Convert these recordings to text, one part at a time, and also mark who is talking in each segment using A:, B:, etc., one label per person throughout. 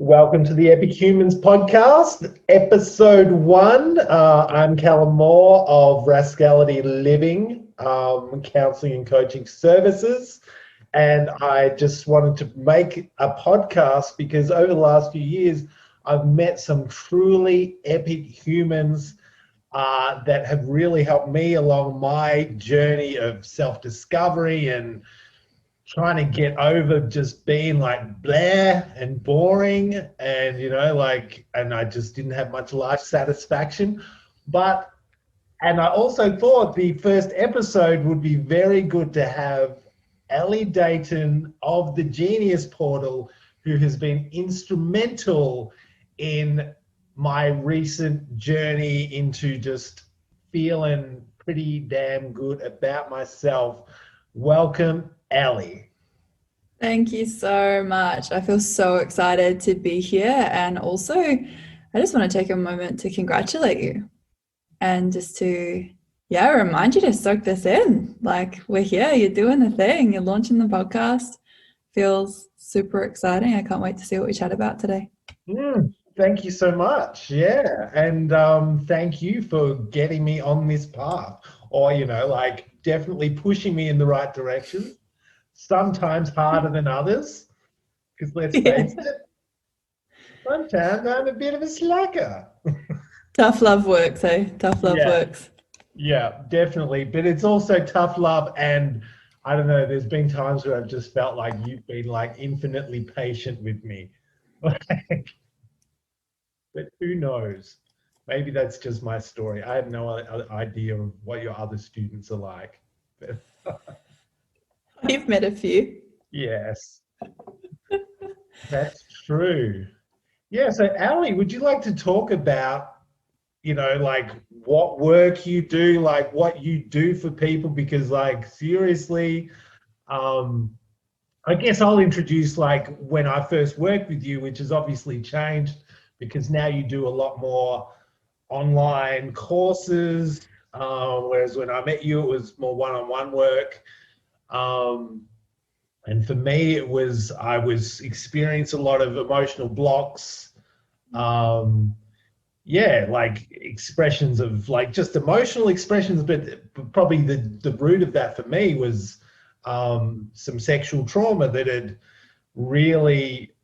A: Welcome to the Epic Humans podcast, episode 1. I'm Callum Moore of Rascality Living, counselling and coaching services. And I just wanted to make a podcast because over the last few years, I've met some truly epic humans that have really helped me along my journey of self-discovery and trying to get over just being like blah and boring and and I just didn't have much life satisfaction. And I also thought the first episode would be very good to have Ellie Deighton of the Genius Portal, who has been instrumental in my recent journey into just feeling pretty damn good about myself. Welcome, Ellie.
B: Thank you so much. I feel so excited to be here. And also, I just want to take a moment to congratulate you and just to, remind you to soak this in. Like, we're here, you're doing the thing, you're launching the podcast. Feels super exciting. I can't wait to see what we chat about today.
A: Thank you so much. Yeah. And thank you for getting me on this path or, definitely pushing me in the right direction. Sometimes harder than others, because let's face it, sometimes I'm a bit of a slacker.
B: Tough love works, eh? Tough love works.
A: Yeah, definitely. But it's also tough love. And I don't know, there's been times where I've just felt like you've been like infinitely patient with me. But who knows? Maybe that's just my story. I have no idea of what your other students are like.
B: You've met a few.
A: Yes, that's true. Yeah, so Ali, would you like to talk about, what work you do, like what you do for people? Because seriously, I guess I'll introduce when I first worked with you, which has obviously changed because now you do a lot more online courses, whereas when I met you, it was more one-on-one work. And for me, I was experiencing a lot of emotional blocks. Expressions of just emotional expressions, but probably the root of that for me was some sexual trauma that had really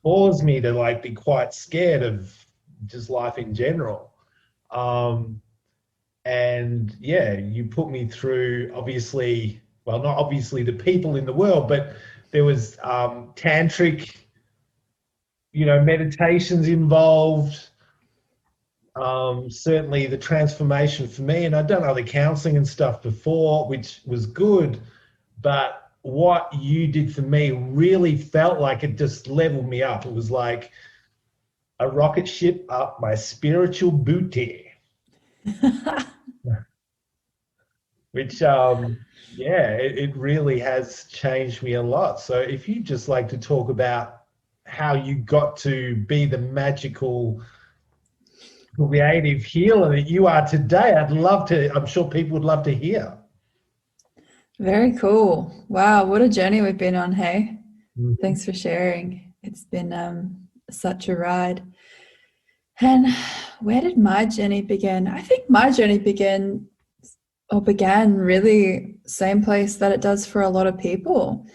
A: caused me to be quite scared of just life in general. You put me through, obviously, well, not obviously the people in the world, but there was Tantric, meditations involved. Certainly the transformation for me, and I'd done other counselling and stuff before, which was good, but what you did for me really felt like it just leveled me up. It was like a rocket ship up my spiritual booty. Which, it really has changed me a lot. So if you'd just like to talk about how you got to be the magical, creative healer that you are today, I'm sure people would love to hear.
B: Very cool. Wow, what a journey we've been on, hey?
A: Mm-hmm.
B: Thanks for sharing. It's been such a ride. And where did my journey begin? I think my journey began really same place that it does for a lot of people.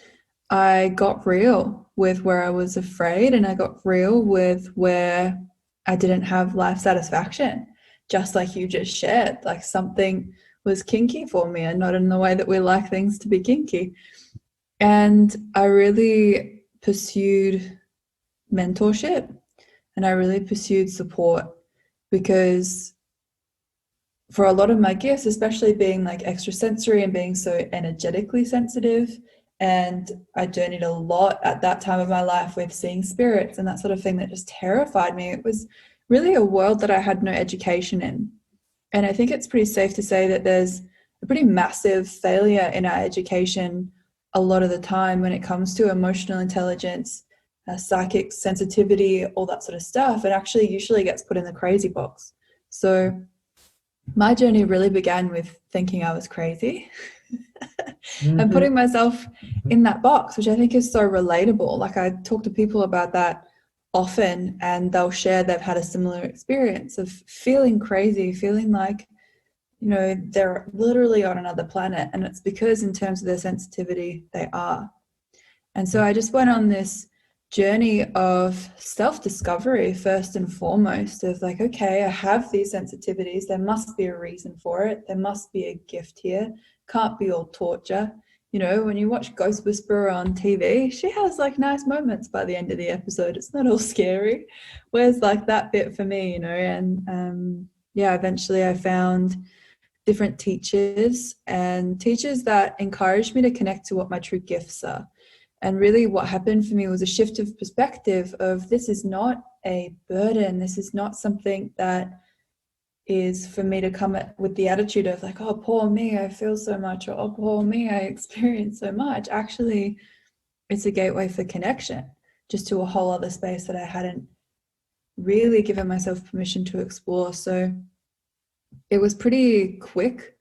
B: I got real with where I was afraid, and I got real with where I didn't have life satisfaction, just like you just shared. Like something was kinky for me, and not in the way that we like things to be kinky. And I really pursued mentorship, and I really pursued support, because for a lot of my gifts, especially being extrasensory and being so energetically sensitive, and I journeyed a lot at that time of my life with seeing spirits and that sort of thing that just terrified me. It was really a world that I had no education in. And I think it's pretty safe to say that there's a pretty massive failure in our education a lot of the time when it comes to emotional intelligence, psychic sensitivity, all that sort of stuff. It actually usually gets put in the crazy box. So my journey really began with thinking I was crazy and putting myself in that box, which I think is so relatable. I talk to people about that often, and they'll share they've had a similar experience of feeling crazy, feeling like, you know, they're literally on another planet. And it's because in terms of their sensitivity, they are. And so I just went on this journey of self-discovery first and foremost, of like, okay, I have these sensitivities. There must be a reason for it. There must be a gift here. Can't be all torture. You know, when you watch Ghost Whisperer on TV, she has like nice moments by the end of the episode. It's not all scary. Whereas like that bit for me, you know, and yeah, eventually I found different teachers and teachers that encouraged me to connect to what my true gifts are. And really what happened for me was a shift of perspective of, this is not a burden. This is not something that is for me to come at with the attitude of like, oh, poor me, I feel so much, or oh, poor me, I experience so much. Actually, it's a gateway for connection, just to a whole other space that I hadn't really given myself permission to explore. So it was pretty quick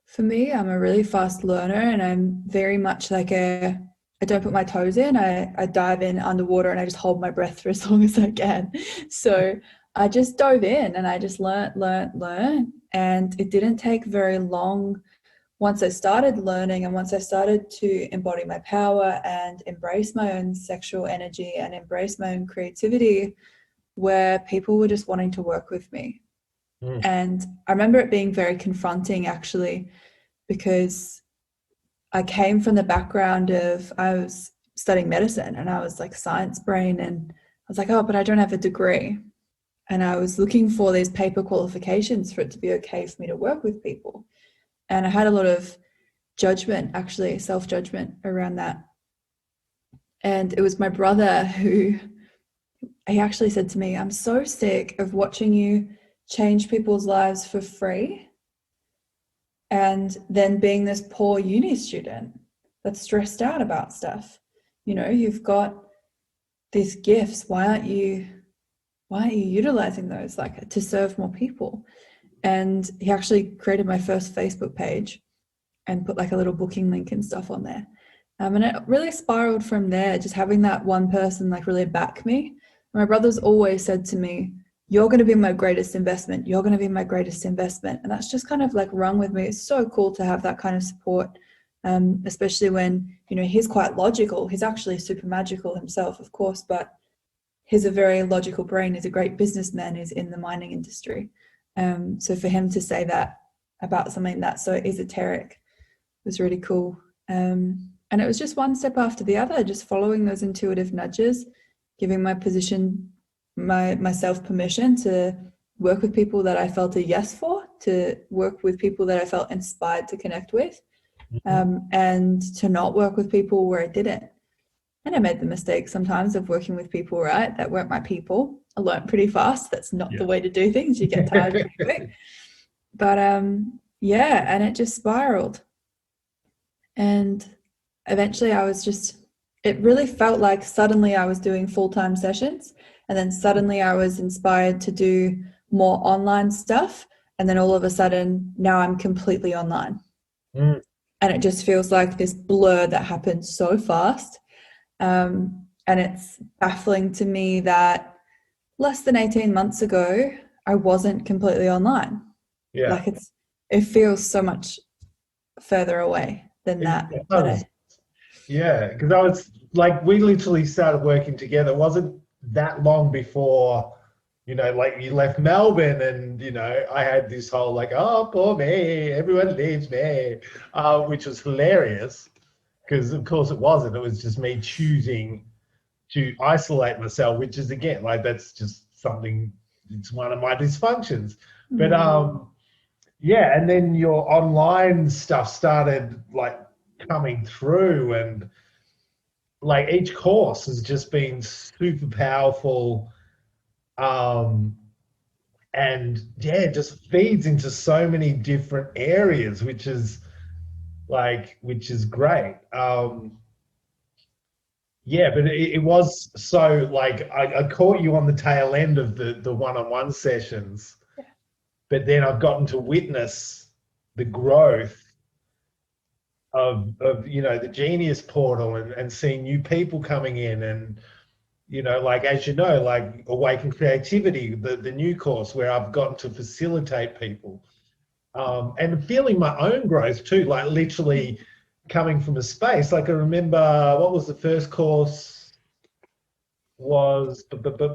B: for me. I'm a really fast learner, and I'm very much like I don't put my toes in. I dive in underwater and I just hold my breath for as long as I can. So I just dove in and I just learned. And it didn't take very long once I started learning and once I started to embody my power and embrace my own sexual energy and embrace my own creativity, where people were just wanting to work with me. And I remember it being very confronting, actually, because I came from the background of, I was studying medicine and I was like science brain, and I was like, oh, but I don't have a degree. And I was looking for these paper qualifications for it to be okay for me to work with people. And I had a lot of judgment, actually, self-judgment around that. And it was my brother who, he actually said to me, I'm so sick of watching you change people's lives for free and then being this poor uni student that's stressed out about stuff. You know, you've got these gifts. Why aren't you utilizing those, like, to serve more people? And he actually created my first Facebook page and put like a little booking link and stuff on there. And it really spiraled from there, just having that one person like really back me. My brother's always said to me, you're going to be my greatest investment. You're going to be my greatest investment. And that's just kind of like rung with me. It's so cool to have that kind of support, especially when, you know, he's quite logical. He's actually super magical himself, of course, but he's a very logical brain. He's a great businessman. He's in the mining industry. So for him to say that about something that's so esoteric was really cool. And it was just one step after the other, just following those intuitive nudges, giving myself permission to work with people that I felt a yes for, to work with people that I felt inspired to connect with, and to not work with people where I didn't. And I made the mistake sometimes of working with people, right, that weren't my people. I learned pretty fast. That's not the way to do things. You get tired pretty quick. But yeah, and it just spiraled. And eventually it really felt like suddenly I was doing full-time sessions, and then suddenly I was inspired to do more online stuff. And then all of a sudden now I'm completely online. And it just feels like this blur that happened so fast. And it's baffling to me that less than 18 months ago, I wasn't completely online.
A: Yeah.
B: Like it feels so much further away than that.
A: Yeah, because I was like, we literally started working together. It wasn't that long before, you know, like you left Melbourne, and, you know, I had this whole like, oh, poor me, everyone leaves me, which was hilarious because, of course, it wasn't. It was just me choosing to isolate myself, which is, again, like, that's just something, it's one of my dysfunctions. But yeah, and then your online stuff started like coming through, and like each course has just been super powerful, and yeah, it just feeds into so many different areas, which is great. Yeah, but it was so like I caught you on the tail end of the one-on-one sessions, but then I've gotten to witness the growth of you know, the Genius portal, and seeing new people coming in, like, as you know, like Awaken Creativity, the new course where I've gotten to facilitate people, and feeling my own growth too, like literally coming from a space. Like I remember, what was the first course was,
B: Create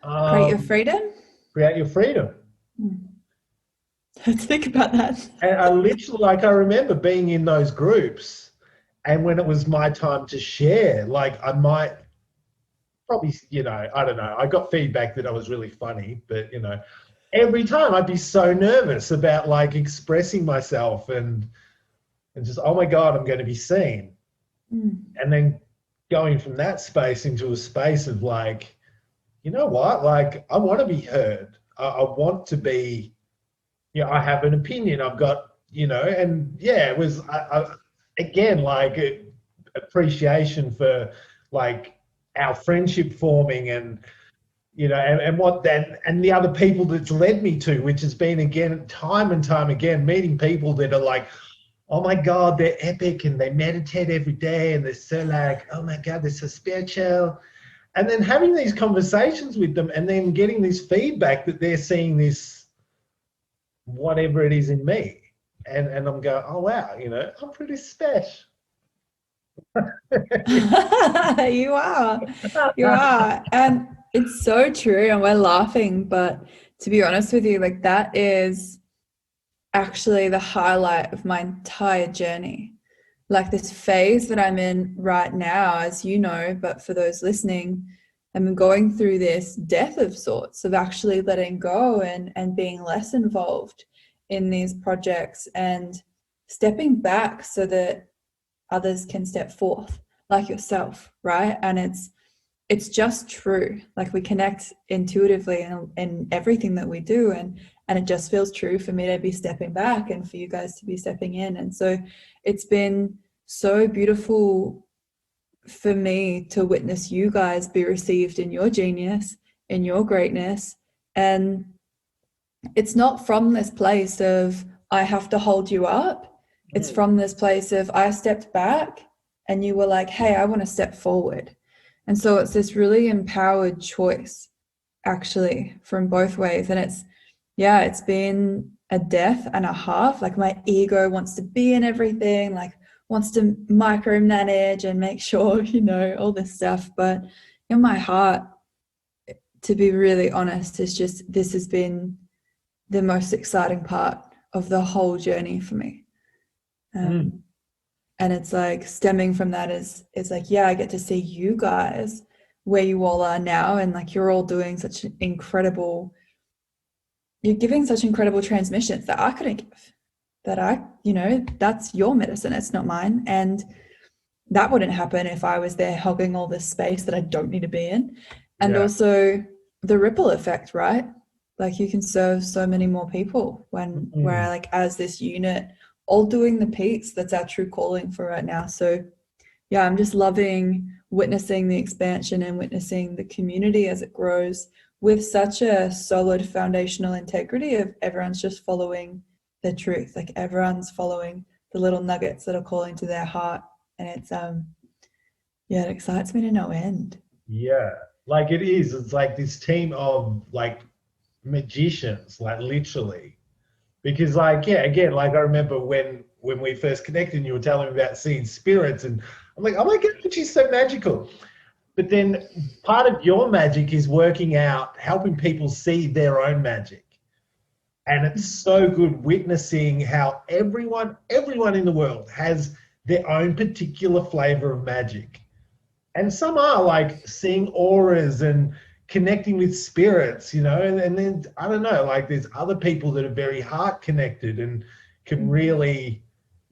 B: your
A: um,
B: freedom.
A: Create Your Freedom.
B: Let's think about that.
A: And I literally, like, I remember being in those groups, and when it was my time to share, like, I might probably, I don't know, I got feedback that I was really funny, but, every time I'd be so nervous about like expressing myself and just, oh my God, I'm going to be seen. And then going from that space into a space of like, you know what, like, I want to be heard. I want to be, I have an opinion. I've got, and yeah, it was, again, like appreciation for like our friendship forming and, and what then, and the other people that's led me to, which has been again, time and time again, meeting people that are like, oh my God, they're epic and they meditate every day and they're so like, oh my God, they're so spiritual. And then having these conversations with them and then getting this feedback that they're seeing this, whatever it is in me. And I'm going, oh wow, I'm pretty special.
B: You are. You are. And it's so true. And we're laughing. But to be honest with you, like that is actually the highlight of my entire journey. Like this phase that I'm in right now, as you know, but for those listening, I'm going through this death of sorts of actually letting go and being less involved in these projects and stepping back so that others can step forth like yourself, right? And it's just true. Like we connect intuitively in everything that we do, and it just feels true for me to be stepping back and for you guys to be stepping in. And so it's been so beautiful for me to witness you guys be received in your genius, in your greatness. And it's not from this place of I have to hold you up. It's from this place of I stepped back and you were like, hey, I want to step forward. And so it's this really empowered choice, actually, from both ways. And it's been a death and a half. Like my ego wants to be in everything, like wants to micromanage and make sure, all this stuff. But in my heart, to be really honest, it's just this has been the most exciting part of the whole journey for me. And it's like stemming from that is like, yeah, I get to see you guys where you all are now, and like you're all doing such incredible, you're giving such incredible transmissions that I couldn't give, that that's your medicine, it's not mine. And that wouldn't happen if I was there hogging all this space that I don't need to be in. And also the ripple effect, right? Like you can serve so many more people when we're like as this unit all doing the piece. That's our true calling for right now. So yeah, I'm just loving witnessing the expansion and witnessing the community as it grows with such a solid foundational integrity of everyone's just following the truth. Like everyone's following the little nuggets that are calling to their heart. And it's it excites me to no end.
A: Yeah, like it is. It's like this team of like magicians, like literally. Because like, yeah, again, like I remember when we first connected and you were telling me about seeing spirits, and I'm like, oh my God, she's so magical. But then part of your magic is working out, helping people see their own magic. And it's so good witnessing how everyone in the world has their own particular flavor of magic. And some are like seeing auras and connecting with spirits, and then I don't know, like there's other people that are very heart connected and can really,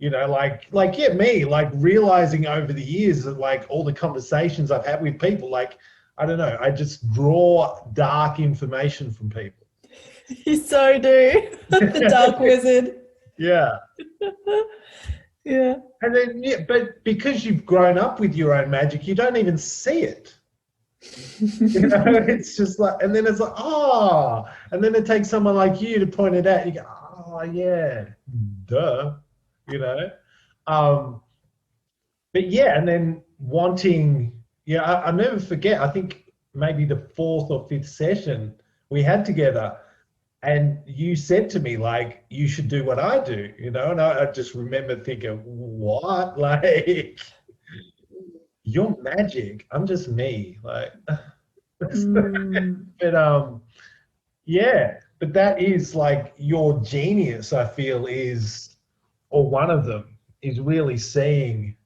A: me, like realizing over the years that like all the conversations I've had with people, like, I don't know, I just draw dark information from people.
B: You so do. The dark wizard.
A: Yeah.
B: Yeah.
A: And then, but because you've grown up with your own magic, you don't even see it. It's just like, and then it's like, oh, and then it takes someone like you to point it out. You go, oh yeah, duh, But yeah, and then wanting Yeah, I'll never forget. I think maybe the fourth or fifth session we had together, and you said to me, like, you should do what I do, and I just remember thinking, what? Like, you're magic. I'm just me. Like,
B: Mm,
A: but yeah, but that is like your genius, I feel, is, or one of them, is really seeing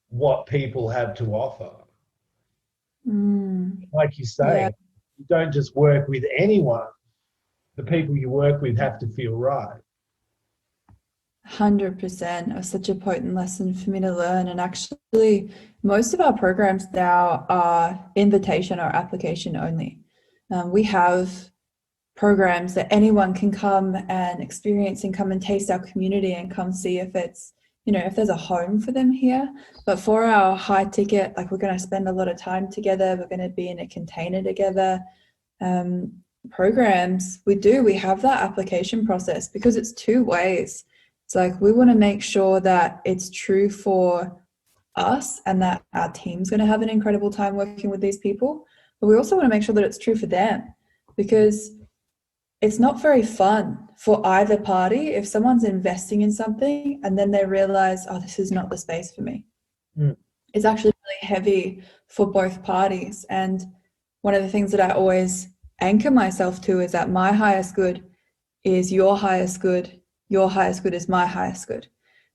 A: what people have to offer.
B: mm,
A: Like you're
B: yeah,
A: saying, you don't just work with anyone. The people you work with have to feel right.
B: 100%. It was such a potent lesson for me to learn. And actually, most of our programs now are invitation or application only. We have programs that anyone can come and experience and come and taste our community and come see if it's, if there's a home for them here. But for our high ticket, like we're going to spend a lot of time together, we're going to be in a container together. Programs, we have that application process because it's two ways. It's like we want to make sure that it's true for us and that our team's going to have an incredible time working with these people. But we also want to make sure that it's true for them, because it's not very fun for either party if someone's investing in something and then they realize, oh, this is not the space for me.
A: Mm.
B: It's actually really heavy for both parties. And one of the things that I always anchor myself to is that my highest good is your highest good. Your highest good is my highest good.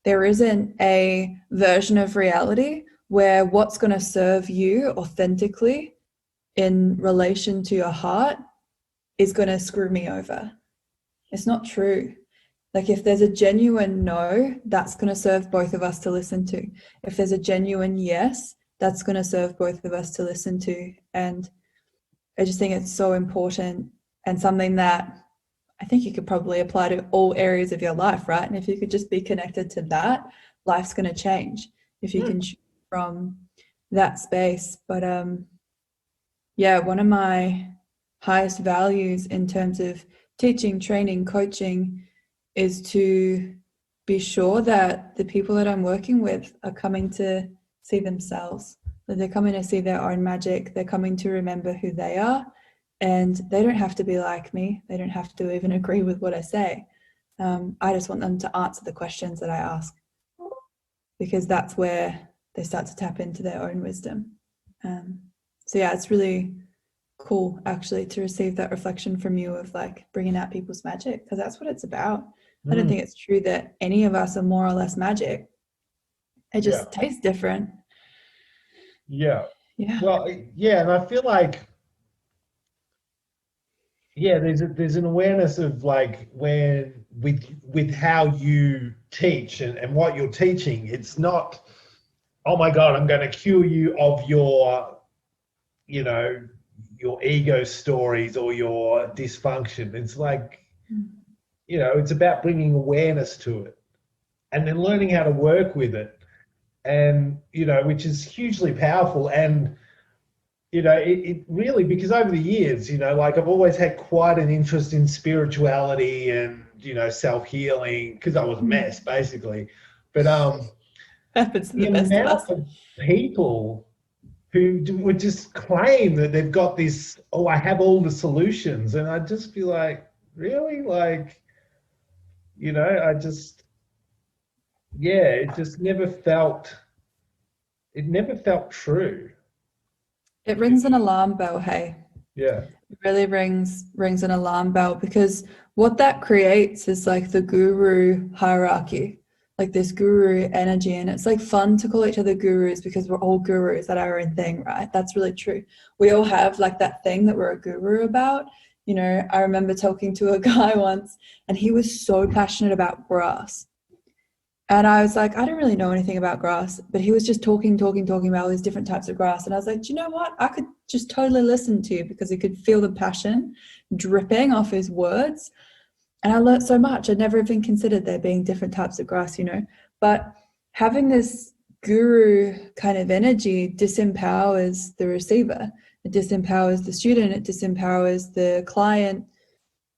B: There isn't a version of reality where what's going to serve you authentically in relation to your heart is going to screw me over. It's not true. Like if there's a genuine no, that's going to serve both of us to listen to. If there's a genuine yes, that's going to serve both of us to listen to. And I just think it's so important and something that I think you could probably apply to all areas of your life, right? And if you could just be connected to that, life's going to change if you can choose from that space. But yeah, one of my highest values in terms of teaching, training, coaching is to be sure that the people that I'm working with are coming to see themselves, that they're coming to see their own magic, they're coming to remember who they are, and they don't have to be like me. They don't have to even agree with what I say. I just want them to answer the questions that I ask, because that's where they start to tap into their own wisdom. So yeah, it's really cool actually to receive that reflection from you of like bringing out people's magic, because that's what it's about. I don't think it's true that any of us are more or less magic. It just tastes different.
A: Yeah.
B: Yeah.
A: Well, yeah, and I feel like, yeah, there's an awareness of like when with how you teach and what you're teaching, it's not, oh my God, I'm going to cure you of your, you know, your ego stories or your dysfunction. It's like, it's about bringing awareness to it and then learning how to work with it. And, which is hugely powerful. And, it really, because over the years, like I've always had quite an interest in spirituality and, self-healing, because I was a mess basically. But
B: Happens to
A: the
B: the best of
A: amount
B: us.
A: of people who would just claim that they've got this, oh, I have all the solutions. And I'd just be like, really? Like, I just, yeah, it never felt true.
B: It rings an alarm bell, hey.
A: Yeah.
B: It really rings an alarm bell, because what that creates is like the guru hierarchy, like this guru energy. And it's like fun to call each other gurus because we're all gurus at our own thing, right? That's really true. We all have like that thing that we're a guru about. I remember talking to a guy once and he was so passionate about grass. And I was like, I don't really know anything about grass, but he was just talking about all these different types of grass. And I was like, do you know what? I could just totally listen to you, because he could feel the passion dripping off his words. And I learned so much. I'd never even considered there being different types of grass, But having this guru kind of energy disempowers the receiver. It disempowers the student. It disempowers the client,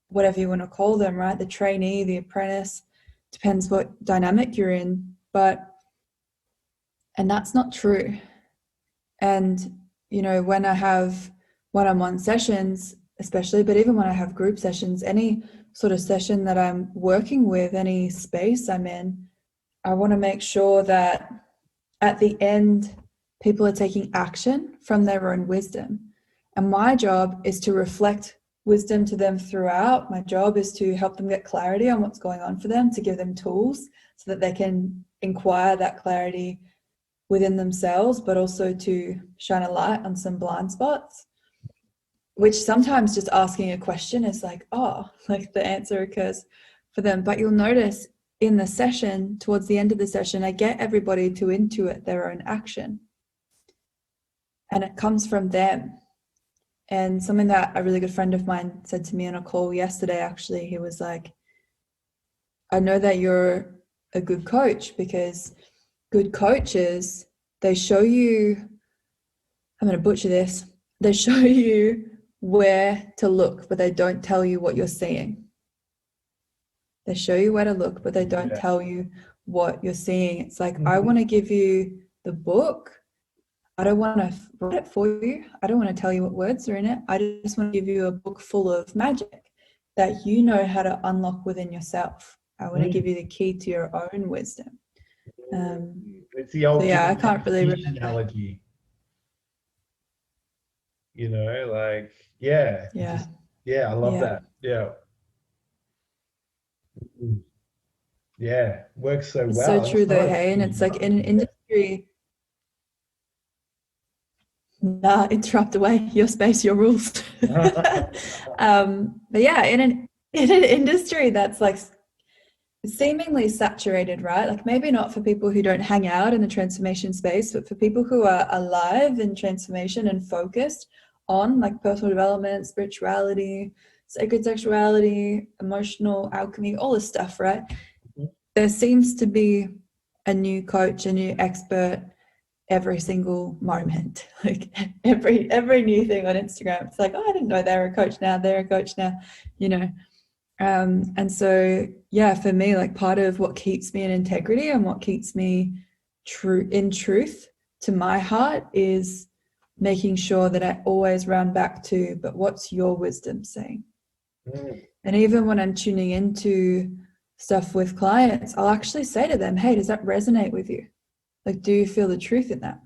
B: whatever you want to call them, right? The trainee, the apprentice, depends what dynamic you're in. And that's not true. And, you know, when I have one-on-one sessions, especially, but even when I have group sessions, any sort of session that I'm working with, any space I'm in, I want to make sure that at the end, people are taking action from their own wisdom. And my job is to reflect wisdom to them throughout. My job is to help them get clarity on what's going on for them, to give them tools so that they can inquire that clarity within themselves, but also to shine a light on some blind spots, which sometimes just asking a question is like, oh, like the answer occurs for them. But you'll notice in the session, towards the end of the session, I get everybody to intuit their own action. And it comes from them. And something that a really good friend of mine said to me on a call yesterday, actually, he was like, I know that you're a good coach, because good coaches, they show you, I'm going to butcher this, they show you where to look, but they don't tell you what you're seeing. They show you where to look, but they don't tell you what you're seeing. It's like, I want to give you the book. I don't want to write it for you. I don't want to tell you what words are in it. I just want to give you a book full of magic that you know how to unlock within yourself. I want to give you the key to your own wisdom.
A: It's the old
B: I can't really remember.
A: analogy. You know, like, I love that. Yeah, works so
B: It's
A: well.
B: so true though, hey? And it's like in an industry, interrupt away, your space, your rules. But yeah, in an industry that's like seemingly saturated, right? Like maybe not for people who don't hang out in the transformation space, but for people who are alive in transformation and focused on like personal development, spirituality, sacred sexuality, emotional alchemy, all this stuff, right? There seems to be a new coach, a new expert every single moment. Like every new thing on Instagram, it's like, oh, I didn't know they were a coach now, they're a coach now, you know. And so, yeah, for me, like part of what keeps me in integrity and what keeps me in truth to my heart is making sure that I always round back to, but what's your wisdom saying? And even when I'm tuning into stuff with clients, I'll actually say to them, hey, does that resonate with you? Like, do you feel the truth in that?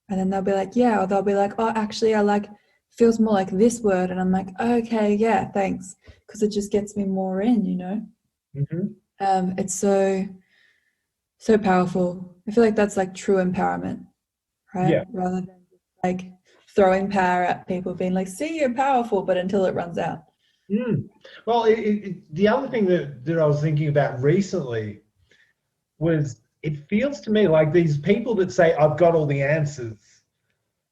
B: And then they'll be like, yeah, or they'll be like, oh, actually, I like, feels more like this word. And I'm like, okay, yeah, thanks. Because it just gets me more in, you know? It's so powerful. I feel like that's like true empowerment, right?
A: Yeah.
B: Rather than like throwing power at people, being like, see, you're powerful, but until it runs out.
A: Well, the other thing that I was thinking about recently was, it feels to me like these people that say, I've got all the answers,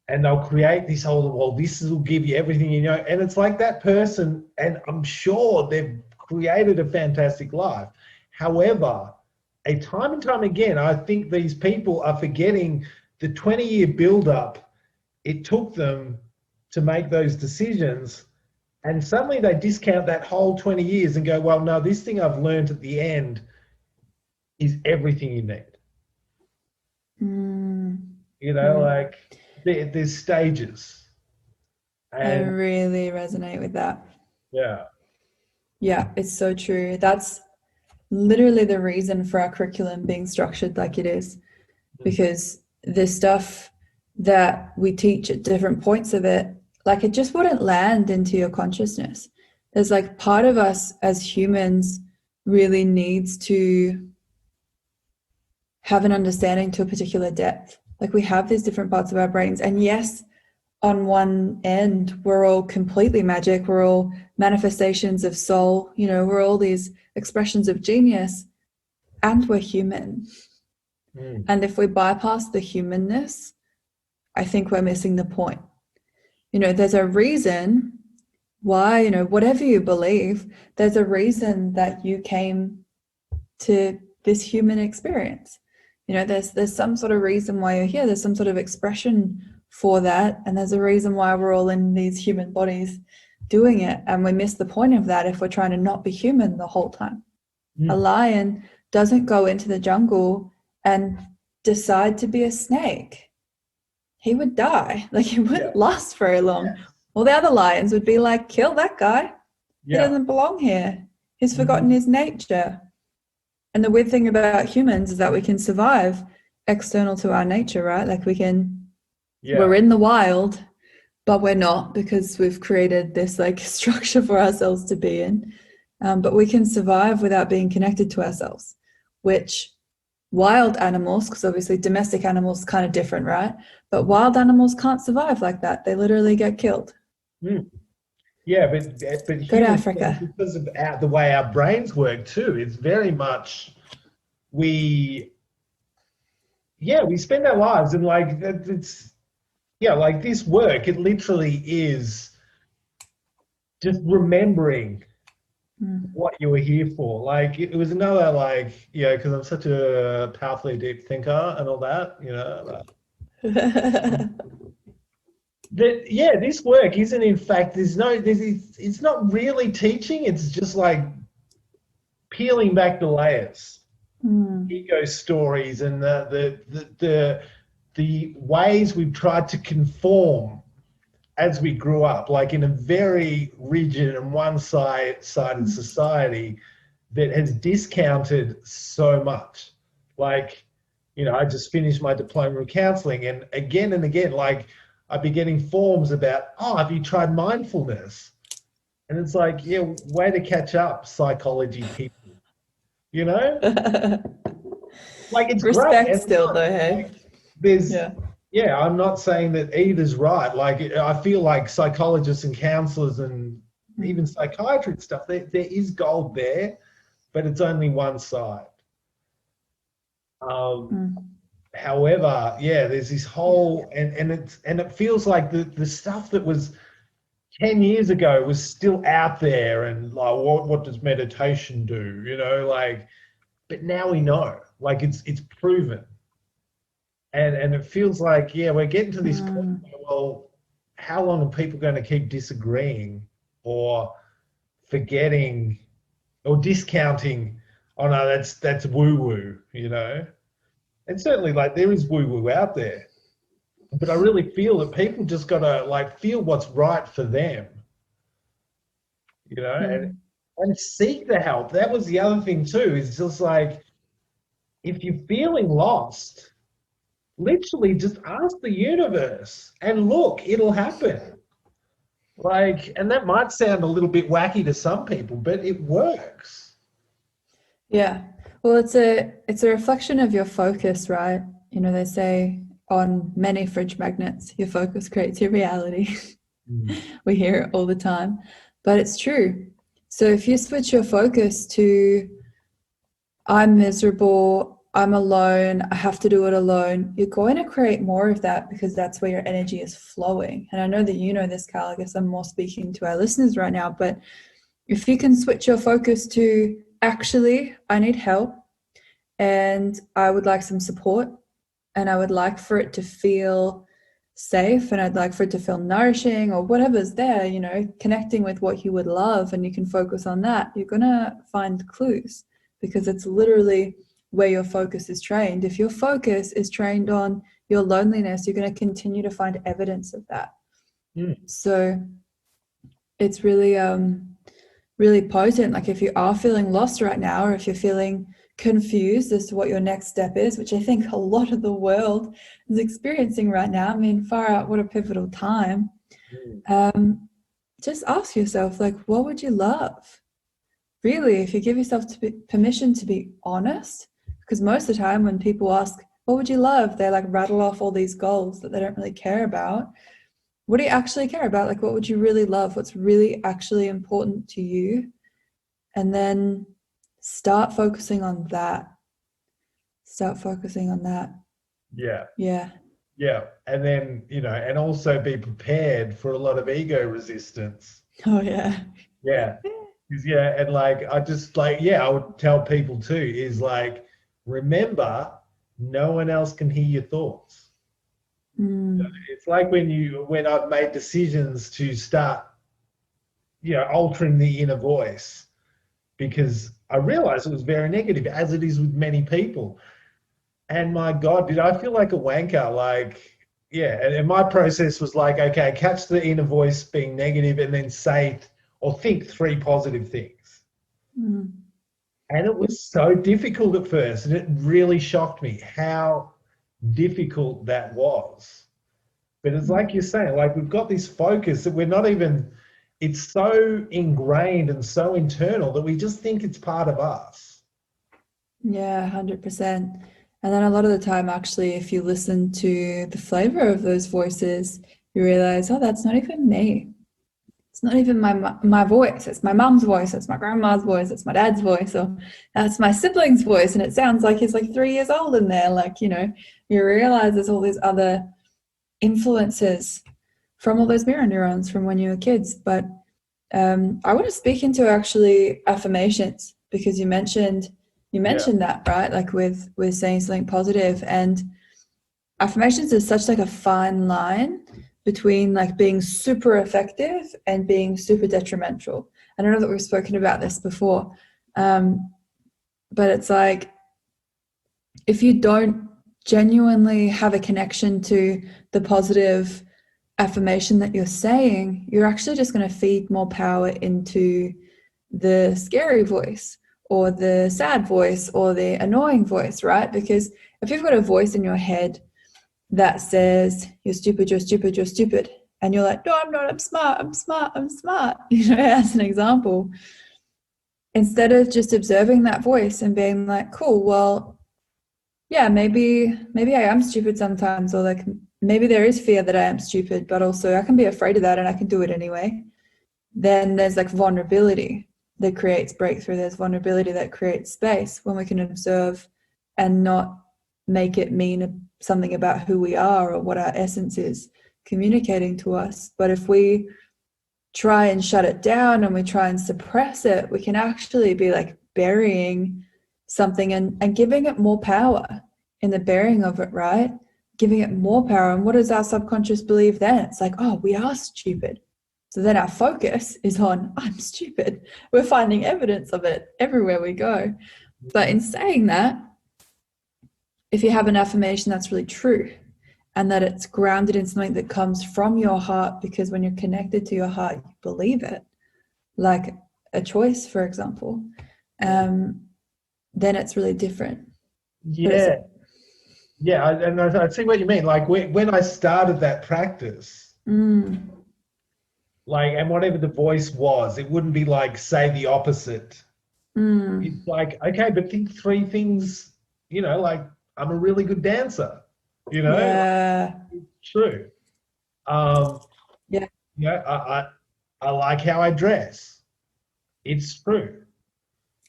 A: and they'll create this whole, well, this will give you everything you know. And it's like that person, and I'm sure they've created a fantastic life. However, time and time again, I think these people are forgetting the 20-year build-up it took them to make those decisions. And suddenly they discount that whole 20 years and go, well, no, this thing I've learned at the end is everything you need. You know, like there's stages.
B: I really resonate with that. Yeah, it's so true. That's literally the reason for our curriculum being structured like it is, because the stuff that we teach at different points of it, like it just wouldn't land into your consciousness. There's like part of us as humans really needs to have an understanding to a particular depth. Like we have these different parts of our brains, and yes, on one end, we're all completely magic. We're all manifestations of soul. You know, we're all these expressions of genius, and we're human. And if we bypass the humanness, I think we're missing the point. You know, there's a reason why, you know, whatever you believe, there's a reason that you came to this human experience. You know, there's some sort of reason why you're here. There's some sort of expression for that. And there's a reason why we're all in these human bodies doing it. And we miss the point of that if we're trying to not be human the whole time. A lion doesn't go into the jungle and decide to be a snake. he would die. Like, he wouldn't
A: Yeah.
B: last very long. All the other lions would be like, kill that guy. He
A: Yeah.
B: doesn't belong here. He's forgotten
A: Mhm.
B: his nature. And the weird thing about humans is that we can survive external to our nature, right? Like, we're
A: Yeah.
B: in the wild, but we're not, because we've created this like structure for ourselves to be in. But we can survive without being connected to ourselves, which wild animals, because obviously domestic animals kind of different, right? But wild animals can't survive like that. They literally get killed.
A: Mm. Yeah, but
B: Go to
A: humans,
B: Africa.
A: because of the way our brains work too, it's very much we we spend our lives and like it's like this work, it literally is just remembering
B: Mm.
A: what you were here for. Like it was another like because I'm such a powerfully deep thinker and all that, that this work isn't, in fact, it's not really teaching, it's just like peeling back the layers,
B: Mm.
A: ego stories, and the ways we've tried to conform as we grew up, like in a very rigid and one-sided society that has discounted so much. Like, I just finished my diploma of counselling, and again, like, I'd be getting forms about, have you tried mindfulness? And it's like, yeah, way to catch up, psychology people, you know? Like, it's great.
B: Respect
A: And
B: still though, hey?
A: there's,
B: Yeah.
A: I'm not saying that either's right. Like, I feel like psychologists and counselors and even
B: Mm.
A: psychiatry and stuff, there is gold there, but it's only one side.
B: Mm.
A: However, there's this
B: Yeah.
A: whole, and it feels like the stuff that was 10 years ago was still out there, and like, what does meditation do? Like, but now we know, like, it's proven. And it feels like, we're getting to this point
B: Mm.
A: where, well, how long are people going to keep disagreeing or forgetting or discounting? Oh no, that's woo woo. And certainly, like, there is woo woo out there, but I really feel that people just gotta like feel what's right for them, and
B: Mm.
A: seek the help. That was the other thing too. Is just like, if you're feeling lost, literally just ask the universe, and look, it'll happen. Like, and that might sound a little bit wacky to some people, but it works.
B: Yeah. Well, it's a reflection of your focus, right? They say on many fridge magnets, your focus creates your reality.
A: Mm.
B: We hear it all the time, but it's true. So if you switch your focus to, I'm miserable, I'm alone, I have to do it alone, you're going to create more of that, because that's where your energy is flowing. And I know that you know this, Cal. I guess I'm more speaking to our listeners right now, but if you can switch your focus to, actually, I need help and I would like some support, and I would like for it to feel safe, and I'd like for it to feel nourishing, or whatever's there, connecting with what you would love, and you can focus on that, you're going to find clues, because it's literally where your focus is trained. If your focus is trained on your loneliness, you're going to continue to find evidence of that.
A: Mm.
B: So it's really really potent. Like, if you are feeling lost right now, or if you're feeling confused as to what your next step is, which I think a lot of the world is experiencing right now. I mean, far out, what a pivotal time. Just ask yourself, like, what would you love? Really, if you give yourself permission to be honest, because most of the time when people ask, what would you love? They like rattle off all these goals that they don't really care about. What do you actually care about? Like, what would you really love? What's really actually important to you? And then start focusing on that. Start focusing on that.
A: Yeah.
B: Yeah.
A: Yeah. And then, and also be prepared for a lot of ego resistance.
B: Oh, yeah.
A: Yeah. 'Cause, and like, I just like, I would tell people too, is like, remember, no one else can hear your thoughts.
B: Mm.
A: It's like when I've made decisions to start, altering the inner voice, because I realized it was very negative, as it is with many people. And my God, did I feel like a wanker? Like, yeah, and my process was like, okay, catch the inner voice being negative and then say or think 3 positive things.
B: Mm.
A: And it was so difficult at first, and it really shocked me how difficult that was. But it's like you're saying, like we've got this focus that we're not even, it's so ingrained and so internal that we just think it's part of us.
B: Yeah, 100%. And then a lot of the time, actually, if you listen to the flavor of those voices, you realize, oh, that's not even me. It's not even my voice. It's my mum's voice. It's my grandma's voice. It's my dad's voice. Or that's my sibling's voice. And it sounds like he's like 3 years old in there. Like, you realize there's all these other influences from all those mirror neurons from when you were kids. But I want to speak into actually affirmations, because you mentioned that, right? Like with saying something positive, and affirmations is such like a fine line between like being super effective and being super detrimental. I don't know that we've spoken about this before, but it's like if you don't genuinely have a connection to the positive affirmation that you're saying, you're actually just going to feed more power into the scary voice or the sad voice or the annoying voice, right? Because if you've got a voice in your head that says, you're stupid, you're stupid, you're stupid, and you're like, no, I'm not, I'm smart, I'm smart, I'm smart, as an example, instead of just observing that voice and being like, cool, well, yeah, maybe I am stupid sometimes, or like maybe there is fear that I am stupid, but also I can be afraid of that and I can do it anyway. Then there's like vulnerability that creates breakthrough. There's vulnerability that creates space when we can observe and not make it mean something about who we are or what our essence is communicating to us. But if we try and shut it down and we try and suppress it, we can actually be like burying something and giving it more power in the burying of it, right? Giving it more power. And what does our subconscious believe then? It's like, oh, we are stupid. So then our focus is on, I'm stupid. We're finding evidence of it everywhere we go. But in saying that, if you have an affirmation that's really true and that it's grounded in something that comes from your heart, because when you're connected to your heart, you believe it, like a choice, for example, then it's really different.
A: Yeah. Yeah, and I see what you mean. Like when I started that practice, like, and whatever the voice was, it wouldn't be like, say the opposite. It's like, okay, but think 3 things, like I'm a really good dancer,
B: Yeah.
A: Like, it's true.
B: Yeah.
A: I like how I dress. It's true.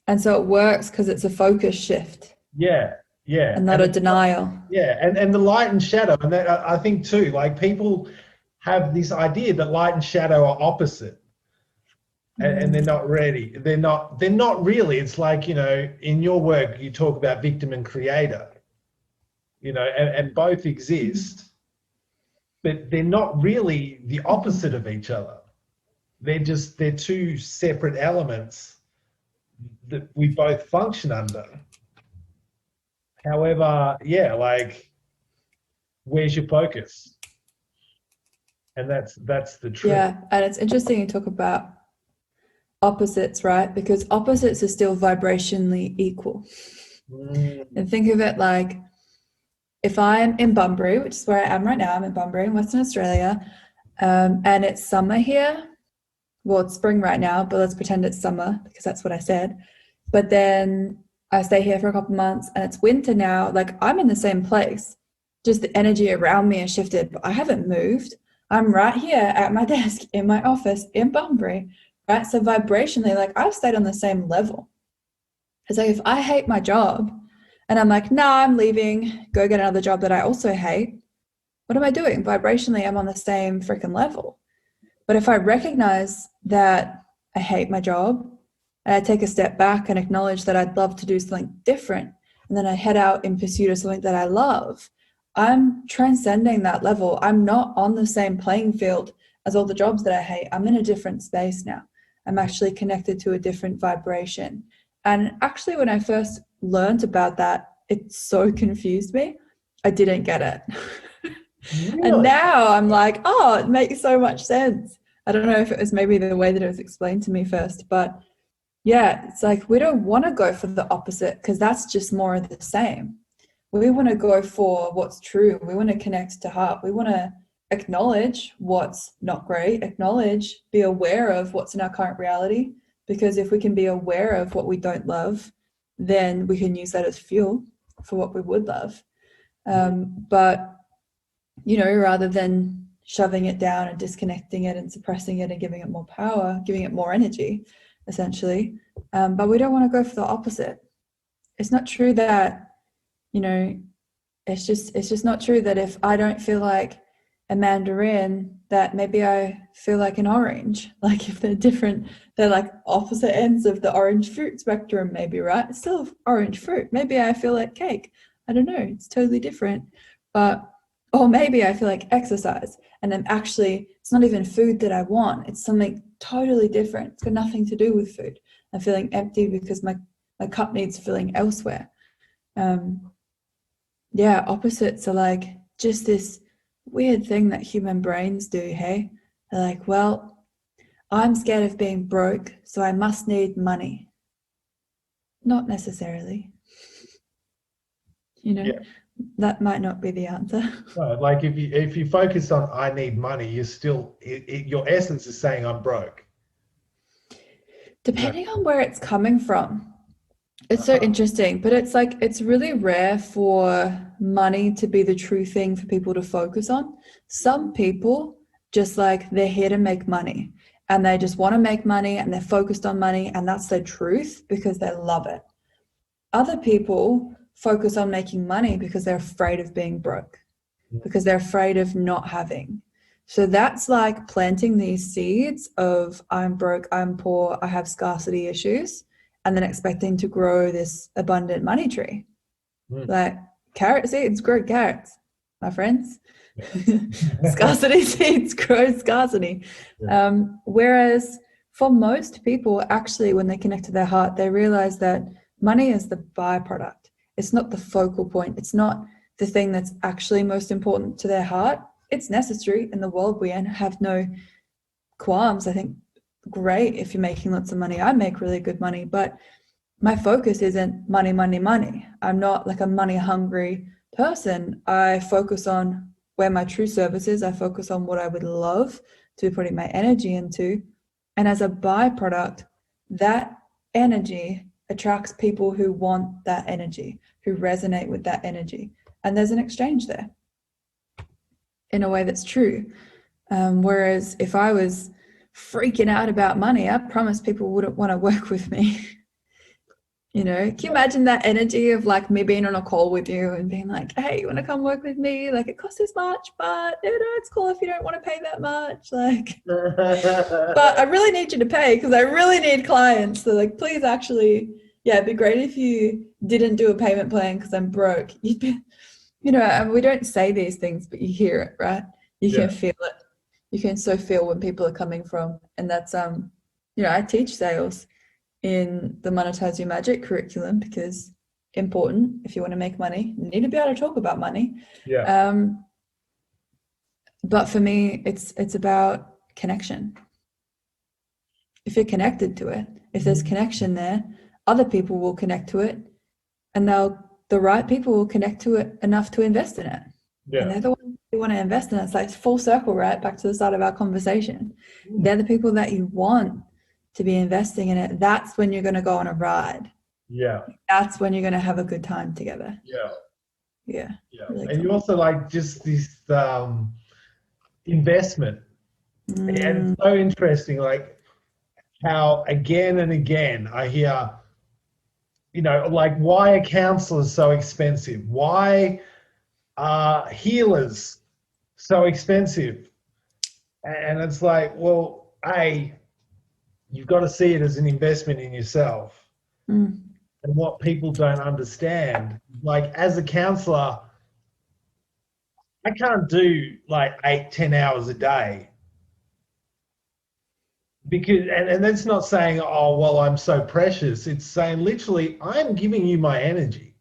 B: And so it works because it's a focus shift.
A: Yeah, yeah.
B: And not a denial.
A: Yeah, and the light and shadow, and that I think too, like people have this idea that light and shadow are opposite, and they're not ready. They're not really. It's like, in your work you talk about victim and creator, and both exist, but they're not really the opposite of each other. They're 2 separate elements that we both function under. However, yeah, like, where's your focus? And that's the truth.
B: Yeah, and it's interesting you talk about opposites, right? Because opposites are still vibrationally equal. And think of it like, if I'm in Bunbury, which is where I am right now, I'm in Bunbury in Western Australia, and it's summer here. Well, it's spring right now, but let's pretend it's summer because that's what I said. But then I stay here for a couple months and it's winter now. Like, I'm in the same place, just the energy around me has shifted, but I haven't moved. I'm right here at my desk in my office in Bunbury, right? So vibrationally, like, I've stayed on the same level. It's like, if I hate my job and I'm like, nah, I'm leaving, go get another job that I also hate, what am I doing? Vibrationally, I'm on the same freaking level. But if I recognize that I hate my job, and I take a step back and acknowledge that I'd love to do something different, and then I head out in pursuit of something that I love, I'm transcending that level. I'm not on the same playing field as all the jobs that I hate. I'm in a different space now. I'm actually connected to a different vibration. And actually, when I first learned about that, it so confused me. I didn't get it. And
A: Really?
B: now I'm like, oh, it makes so much sense. I don't know if it was maybe the way that it was explained to me first, but yeah, it's like we don't want to go for the opposite because that's just more of the same. We want to go for what's true. We want to connect to heart. We want to acknowledge what's not great, acknowledge, be aware of what's in our current reality. Because if we can be aware of what we don't love, then we can use that as fuel for what we would love. But, you know, rather than shoving it down and disconnecting it and suppressing it and giving it more power, giving it more energy, essentially. But we don't want to go for the opposite. It's not true that, you know, it's just not true that if I don't feel like a mandarin, that maybe I feel like an orange. Like if they're different, they're like opposite ends of the orange fruit spectrum, maybe, right? It's still orange fruit. Maybe I feel like cake. I don't know. It's totally different. But, or maybe I feel like exercise and I'm actually, it's not even food that I want. It's something totally different. It's got nothing to do with food. I'm feeling empty because my cup needs filling elsewhere. Yeah, opposites are like just this weird thing that human brains do, hey? They're like, well, I'm scared of being broke, so I must need money. Not necessarily. You know,
A: Yeah.
B: that might not be the answer.
A: No, like if you focus on I need money, you're still your essence is saying I'm broke.
B: Depending on where it's coming from. It's so interesting, but it's like it's really rare for money to be the true thing for people to focus on. Some people just like they're here to make money and they just want to make money and they're focused on money and that's their truth because they love it. Other people focus on making money because they're afraid of being broke, because they're afraid of not having. So that's like planting these seeds of I'm broke, I'm poor, I have scarcity issues, and then expecting to grow this abundant money tree. Like carrot seeds grow carrots, my friends. Scarcity seeds grow scarcity. Whereas for most people, actually, when they connect to their heart, they realize that money is the byproduct. It's not the focal point. It's not the thing that's actually most important to their heart. It's necessary in the world we're in. Have no qualms. I think great if you're making lots of money. I make really good money, but my focus isn't money, money, money. I'm not like a money hungry person. I focus on where my true service is. I focus on what I would love to be putting my energy into. And as a byproduct, that energy attracts people who want that energy, who resonate with that energy. And there's an exchange there in a way that's true. Whereas if I was freaking out about money, I promise people wouldn't want to work with me. You know, can you imagine that energy of like me being on a call with you and being like, hey, you want to come work with me? Like it costs this much, but you know, it's cool if you don't want to pay that much. Like, but I really need you to pay because I really need clients. So like, please actually, yeah, it'd be great if you didn't do a payment plan because I'm broke. You'd be, you know, and we don't say these things, but you hear it, right? You can feel it. You can so feel when people are coming from. And that's, you know, I teach sales in the Monetize Your Magic curriculum because important if you want to make money, you need to be able to talk about money. But for me, it's about connection. If you're connected to it, if there's connection there, other people will connect to it and the right people will connect to it enough to invest in it. And they're the ones you want to invest in. It's like full circle, right? Back to the start of our conversation. They're the people that you want to be investing in it. That's when you're going to go on a ride. That's when you're going to have a good time together. Really
A: And
B: cool.
A: you also like just this investment. And it's so interesting, like how again and again I hear, you know, like why are counselors so expensive? Why are healers so expensive? And it's like, well, you've got to see it as an investment in yourself. And what people don't understand, like as a counselor, I can't do like 8-10 hours a day because, and that's not saying, oh, well, I'm so precious. It's saying literally, I'm giving you my energy.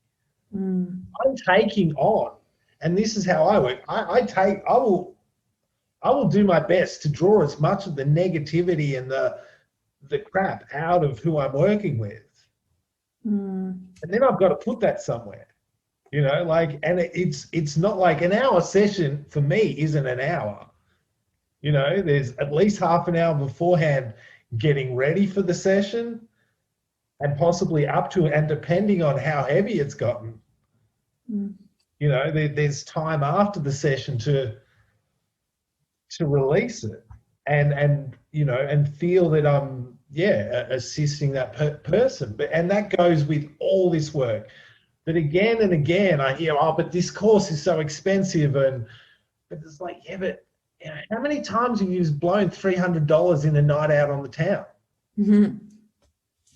A: I'm taking on. And this is how I work. I will do my best to draw as much of the negativity and the crap out of who I'm working with.
B: Mm.
A: And then I've got to put that somewhere, and it's not like an hour session for me isn't an hour. There's at least half an hour beforehand getting ready for the session, and possibly up to, and depending on how heavy it's gotten, there's time after the session to release it and feel that I'm assisting that person. And that goes with all this work. But again and again I hear, oh, but this course is so expensive, but it's like, but how many times have you blown $300 in a night out on the town?
B: Mm-hmm.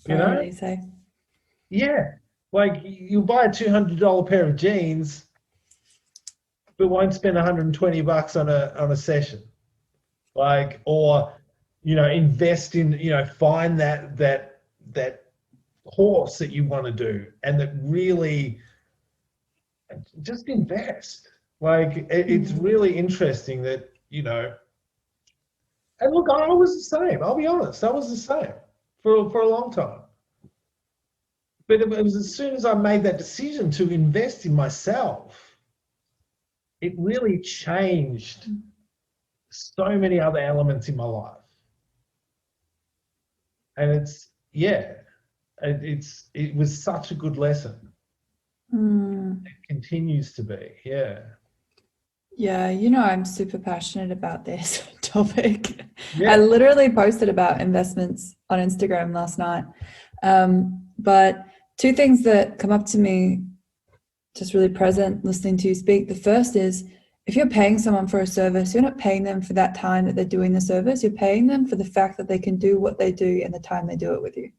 B: What you say?
A: Yeah, like you buy a $200 pair of jeans, but won't spend $120 on a session. Like, or invest in, find that course that you want to do, and that really just invest. Like, it's really interesting that, and look, I was the same. I'll be honest, I was the same for a long time. But it was as soon as I made that decision to invest in myself, it really changed so many other elements in my life. And it was such a good lesson. It continues to be.
B: Yeah, I'm super passionate about this topic.
A: Yeah.
B: I literally posted about investments on Instagram last night. But two things that come up to me just really present listening to you speak. The first is, if you're paying someone for a service, you're not paying them for that time that they're doing the service. You're paying them for the fact that they can do what they do in the time they do it with you.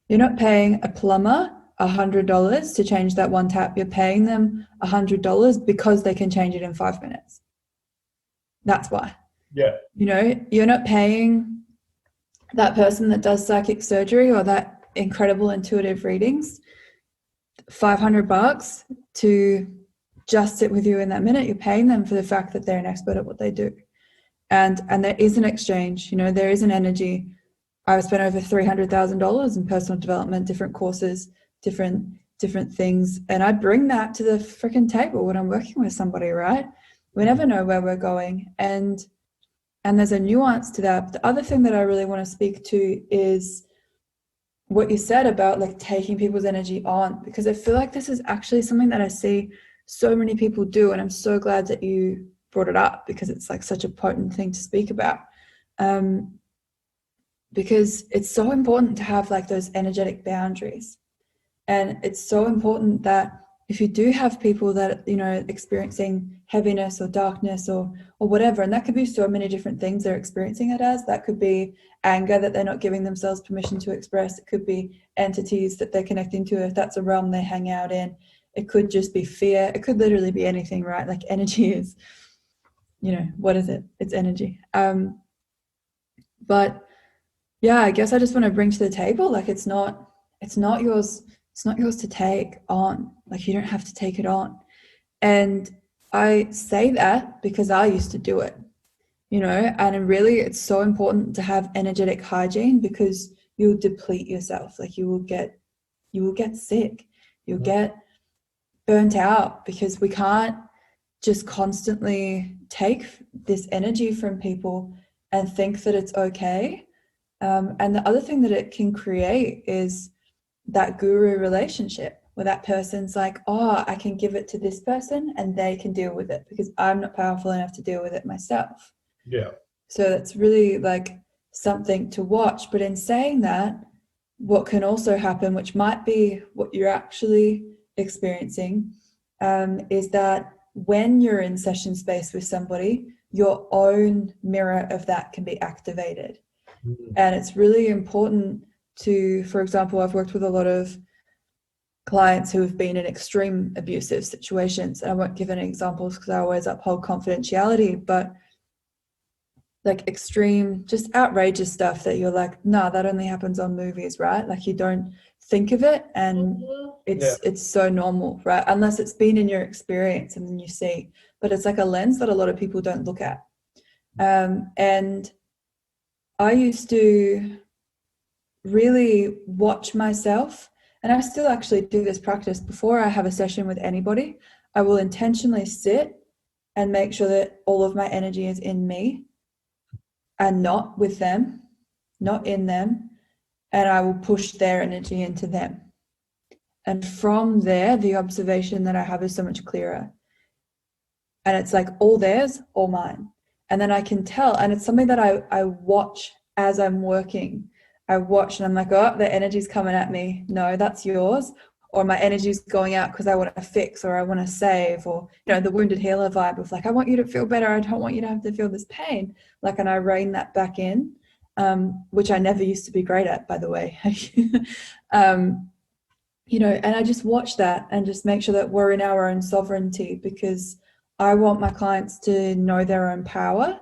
B: You're not paying a plumber $100 to change that one tap. You're paying them $100 because they can change it in 5 minutes. That's why.
A: Yeah.
B: You're not paying that person that does psychic surgery or that incredible intuitive readings $500 to just sit with you in that minute. You're paying them for the fact that they're an expert at what they do. And there is an exchange, there is an energy. I've spent over $300,000 in personal development, different courses, different things. And I bring that to the freaking table when I'm working with somebody, right? We never know where we're going. And there's a nuance to that. But the other thing that I really want to speak to is what you said about like taking people's energy on, because I feel like this is actually something that I see so many people do. And I'm so glad that you brought it up, because it's like such a potent thing to speak about. Because it's so important to have like those energetic boundaries. And it's so important that if you do have people that, experiencing heaviness or darkness or whatever, and that could be so many different things they're experiencing it as. That could be anger that they're not giving themselves permission to express. It could be entities that they're connecting to, if that's a realm they hang out in. It could just be fear. It could literally be anything, right? Like energy is, what is it? It's energy. But yeah, I guess I just want to bring to the table, like it's not yours. It's not yours to take on. Like you don't have to take it on. And I say that because I used to do it, and really it's so important to have energetic hygiene, because you'll deplete yourself. Like you will get sick. You'll get burnt out, because we can't just constantly take this energy from people and think that it's okay. And the other thing that it can create is that guru relationship where that person's like, oh, I can give it to this person and they can deal with it because I'm not powerful enough to deal with it myself.
A: Yeah.
B: So that's really like something to watch. But in saying that, what can also happen, which might be what you're actually experiencing, is that when you're in session space with somebody, your own mirror of that can be activated. And it's really important to, for example, I've worked with a lot of clients who have been in extreme abusive situations. And I won't give any examples because I always uphold confidentiality, but like extreme, just outrageous stuff that you're like, nah, that only happens on movies, right? Like you don't think of it, and it's so normal, right? Unless it's been in your experience and then you see, but it's like a lens that a lot of people don't look at. And I used to really watch myself, and I still actually do this practice before I have a session with anybody. I will intentionally sit and make sure that all of my energy is in me and not with them, not in them, and I will push their energy into them. And from there, the observation that I have is so much clearer. And it's like all theirs, all mine. And then I can tell, and it's something that I watch as I'm working. I watch and I'm like, oh, the energy's coming at me. No, that's yours. Or my energy's going out because I want to fix, or I want to save, or, you know, the wounded healer vibe of like, I want you to feel better. I don't want you to have to feel this pain. Like, and I rein that back in, which I never used to be great at, by the way. You know, and I just watch that and just make sure that we're in our own sovereignty, because I want my clients to know their own power.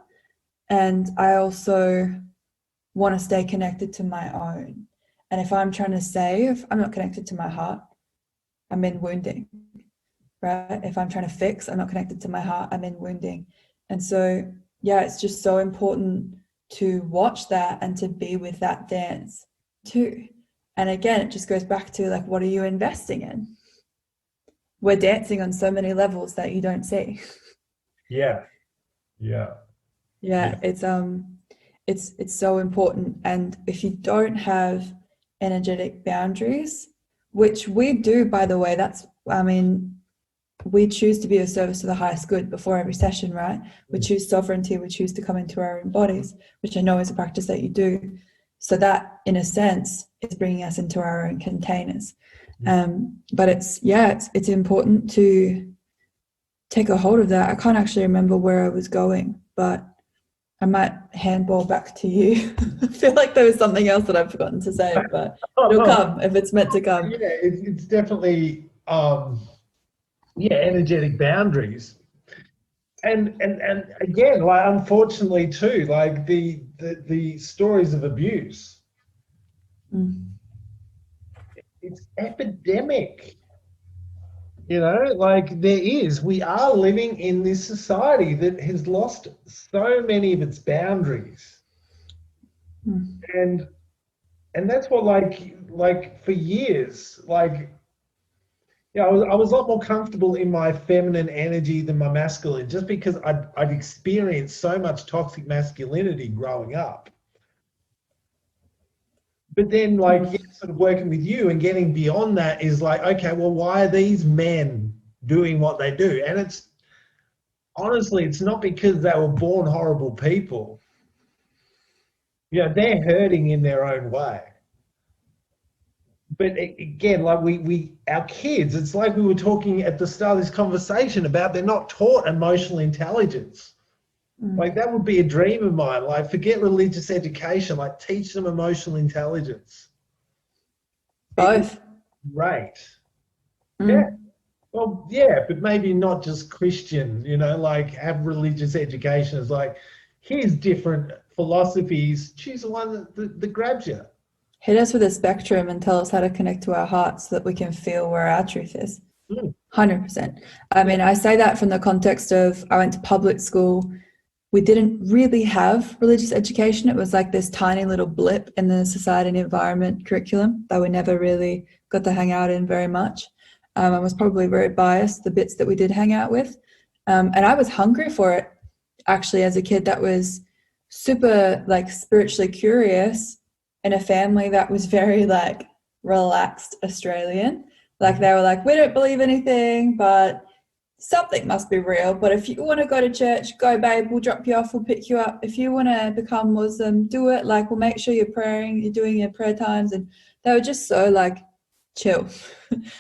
B: And I also want to stay connected to my own. And if I'm trying to save, I'm not connected to my heart. I'm in wounding, right? If I'm trying to fix, I'm not connected to my heart. I'm in wounding. And so, yeah, it's just so important to watch that and to be with that dance too. And again, it just goes back to like, what are you investing in? We're dancing on so many levels that you don't see.
A: Yeah.
B: It's so important. And if you don't have energetic boundaries, which we do, by the way, we choose to be of service to the highest good before every session, right? We choose sovereignty, we choose to come into our own bodies, which I know is a practice that you do. So that, in a sense, is bringing us into our own containers. But it's important to take a hold of that. I can't actually remember where I was going, but I might handball back to you. I feel like there was something else that I've forgotten to say, but it'll come if it's meant to come.
A: Yeah, it's definitely energetic boundaries. And again, like, unfortunately too, like the stories of abuse, it's epidemic. You know, like we are living in this society that has lost so many of its boundaries. And that's what, like for years, like, yeah, I was a lot more comfortable in my feminine energy than my masculine, just because I'd experienced so much toxic masculinity growing up. But then, like, sort of working with you and getting beyond that is like, okay, well, why are these men doing what they do? And it's honestly, it's not because they were born horrible people. You know, they're hurting in their own way. But again, like our kids, it's like we were talking at the start of this conversation about, they're not taught emotional intelligence. Like, that would be a dream of mine. Like, forget religious education, like, teach them emotional intelligence.
B: Both.
A: Right. Yeah. Well, yeah, but maybe not just Christian, you know, like, have religious education. It's like, here's different philosophies. Choose the one that grabs you.
B: Hit us with a spectrum and tell us how to connect to our hearts so that we can feel where our truth is. 100%. I mean, I say that from the context of, I went to public school. We didn't really have religious education. It was like this tiny little blip in the society and environment curriculum that we never really got to hang out in very much. I was probably very biased, the bits that we did hang out with. And I was hungry for it, actually, as a kid that was super, like, spiritually curious in a family that was very, like, relaxed Australian. Like, they were like, we don't believe anything, but something must be real. But if you want to go to church, go, babe, we'll drop you off, we'll pick you up. If you want to become Muslim, do it. Like, we'll make sure you're praying, you're doing your prayer times. And they were just so, like, chill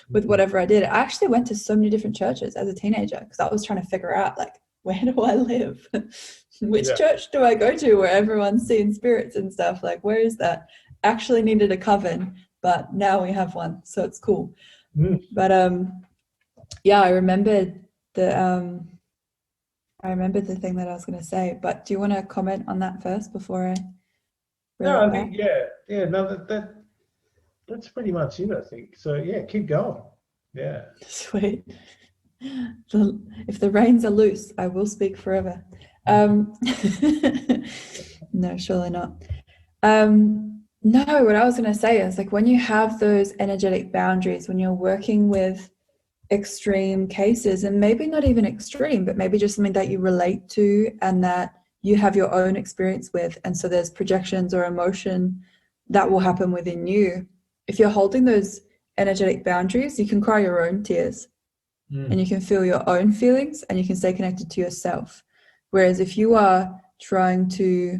B: with whatever I did. I actually went to so many different churches as a teenager because I was trying to figure out, like, where do I live? Which church do I go to where everyone's seeing spirits and stuff? Like, where is that? Actually needed a coven, but now we have one, so it's cool. But yeah, I remembered that I remembered the thing that I was going to say, but do you want to comment on that first before I reel
A: No,
B: it
A: I
B: back?
A: think no, that's pretty much it, I think. So yeah, keep going. Yeah.
B: Sweet. If the reins are loose, I will speak forever. No, surely not. No, what I was going to say is like when you have those energetic boundaries, when you're working with extreme cases, and maybe not even extreme, but maybe just something that you relate to and that you have your own experience with, and so there's projections or emotion that will happen within you. If you're holding those energetic boundaries, you can cry your own tears and you can feel your own feelings and you can stay connected to yourself. Whereas if you are trying to,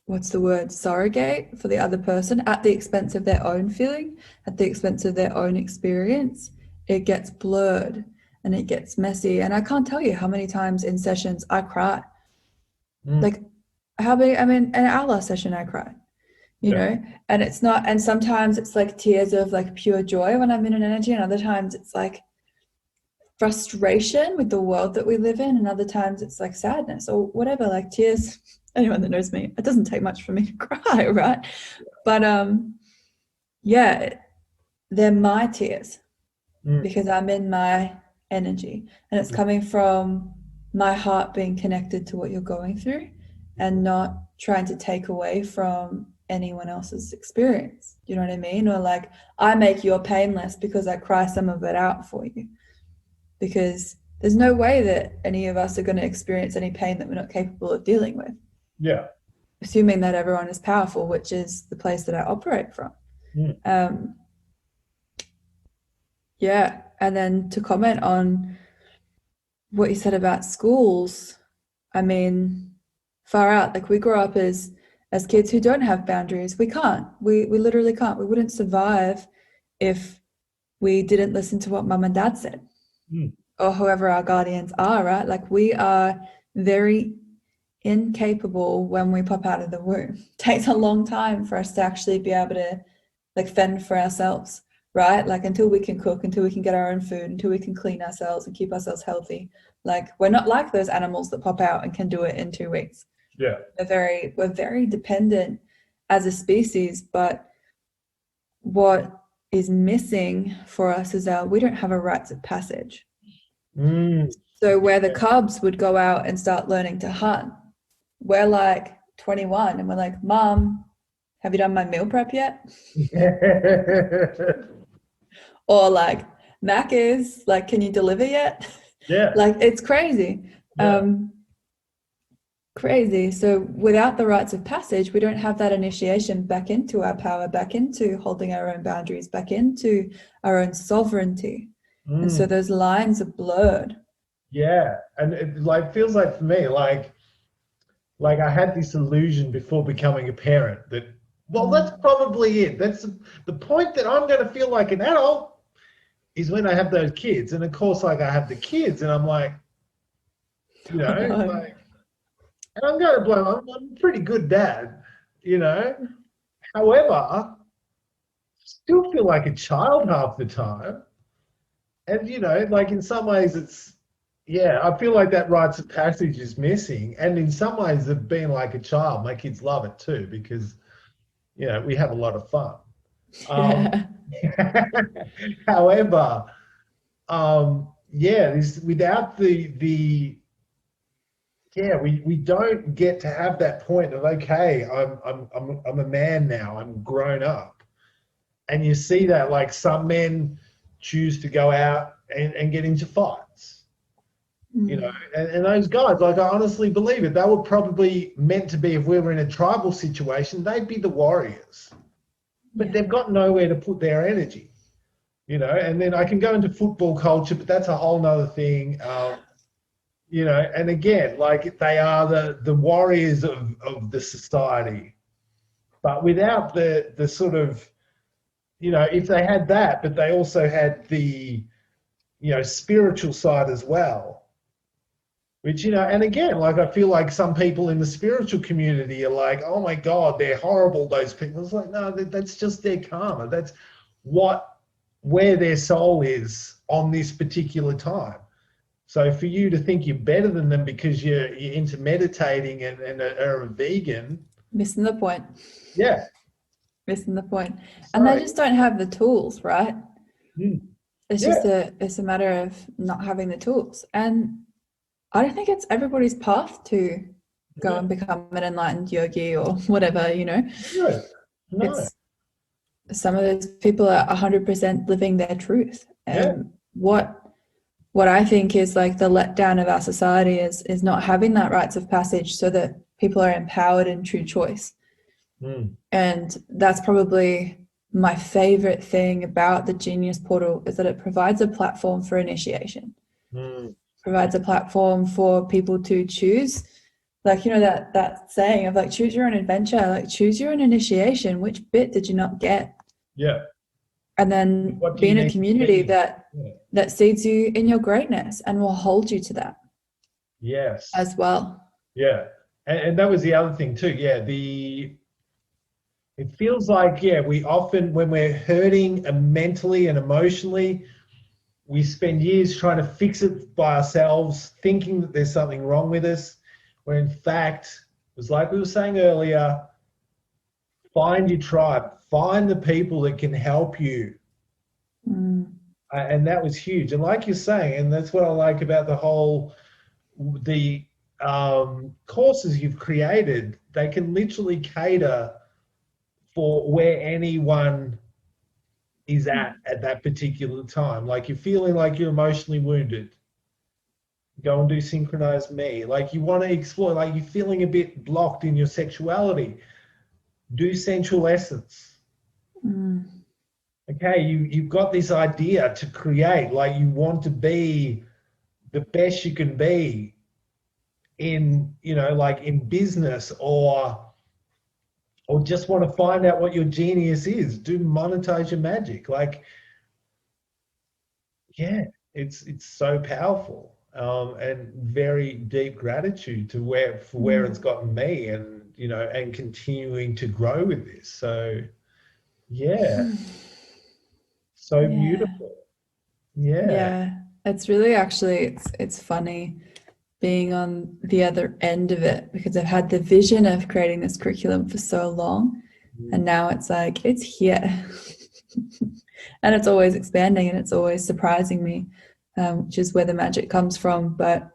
B: what's the word, surrogate for the other person at the expense of their own feeling, at the expense of their own experience, it gets blurred and it gets messy. And I can't tell you how many times in sessions I cry. Like how many, I mean, in our last session I cried, you know, and it's not, and sometimes it's like tears of like pure joy when I'm in an energy, and other times it's like frustration with the world that we live in, and other times it's like sadness or whatever, like tears. Anyone that knows me, it doesn't take much for me to cry, right? But yeah, they're my tears because I'm in my energy and it's coming from my heart being connected to what you're going through and not trying to take away from anyone else's experience. You know what I mean? Or like I make your pain less because I cry some of it out for you, because there's no way that any of us are going to experience any pain that we're not capable of dealing with.
A: Yeah.
B: Assuming that everyone is powerful, which is the place that I operate from. Yeah. And then to comment on what you said about schools, I mean, far out, like we grow up as kids who don't have boundaries. We can't. We literally can't. We wouldn't survive if we didn't listen to what mum and dad said. Or whoever our guardians are, right? Like we are very incapable when we pop out of the womb. It takes a long time for us to actually be able to like fend for ourselves, right? Like until we can cook, until we can get our own food, until we can clean ourselves and keep ourselves healthy. Like we're not like those animals that pop out and can do it in 2 weeks.
A: Yeah.
B: We're very dependent as a species, but what is missing for us is we don't have a rites of passage. So where the cubs would go out and start learning to hunt, we're like 21 and we're like, Mom, have you done my meal prep yet? Or like, Mac is like, can you deliver yet?
A: Yeah.
B: Like it's crazy. Crazy. So without the rites of passage, we don't have that initiation back into our power, back into holding our own boundaries, back into our own sovereignty. And so those lines are blurred.
A: Yeah. And it like feels like for me, like I had this illusion before becoming a parent that, well, that's probably it. That's the point that I'm going to feel like an adult is when I have those kids. And of course, like I have the kids and I'm like, you know, like, and I'm going to blame, I'm a pretty good dad, you know. However, still feel like a child half the time. And, you know, like in some ways it's, yeah, I feel like that rites of passage is missing. And in some ways of being like a child, my kids love it too, because, you know, we have a lot of fun. However, yeah, without we don't get to have that point of, okay, I'm a man now, I'm grown up. And you see that like some men choose to go out and get into fights. You know, and those guys, like I honestly believe it, they were probably meant to be, if we were in a tribal situation, they'd be the warriors. But they've got nowhere to put their energy, you know. And then I can go into football culture, but that's a whole nother thing. You know, and again, like they are the warriors of the society. But without the sort of, you know, if they had that, but they also had the, you know, spiritual side as well. Which, you know, and again, like I feel like some people in the spiritual community are like, oh my God, they're horrible, those people. It's like, no, that's just their karma. That's where their soul is on this particular time. So for you to think you're better than them because you're into meditating and are a vegan,
B: Missing the point.
A: yeah,
B: Missing the point. And they
A: sorry.
B: just don't have the tools, right?
A: Mm.
B: It's
A: Yeah.
B: just it's a matter of not having the tools. And I don't think it's everybody's path to go and become an enlightened yogi or whatever, you know.
A: No.
B: It's some of those people are 100% living their truth. And what I think is like the letdown of our society is not having that rites of passage so that people are empowered in true choice. And that's probably my favorite thing about the Genius Portal, is that it provides a platform for initiation. Provides a platform for people to choose, like, you know, that saying of like, choose your own adventure, like choose your own initiation. Which bit did you not get?
A: Yeah.
B: And then be in a community that sees you in your greatness and will hold you to that.
A: Yes.
B: As well.
A: Yeah. And that was the other thing too. Yeah. It feels like, we often, when we're hurting mentally and emotionally, we spend years trying to fix it by ourselves, thinking that there's something wrong with us, when in fact, it was like we were saying earlier, find your tribe, find the people that can help you. And that was huge. And like you're saying, and that's what I like about the courses you've created, they can literally cater for where anyone is at that particular time. Like you're feeling like you're emotionally wounded, go and do synchronized me. Like you want to explore, like you're feeling a bit blocked in your sexuality, do sensual essence. Okay, you've got this idea to create, like you want to be the best you can be in, like in business, or just want to find out what your genius is, monetize your magic. Like, it's so powerful, and very deep gratitude to where it's gotten me, and and continuing to grow with this. So so beautiful.
B: Yeah, it's really actually it's funny being on the other end of it, because I've had the vision of creating this curriculum for so long, and now it's like it's here. And it's always expanding and it's always surprising me, which is where the magic comes from. But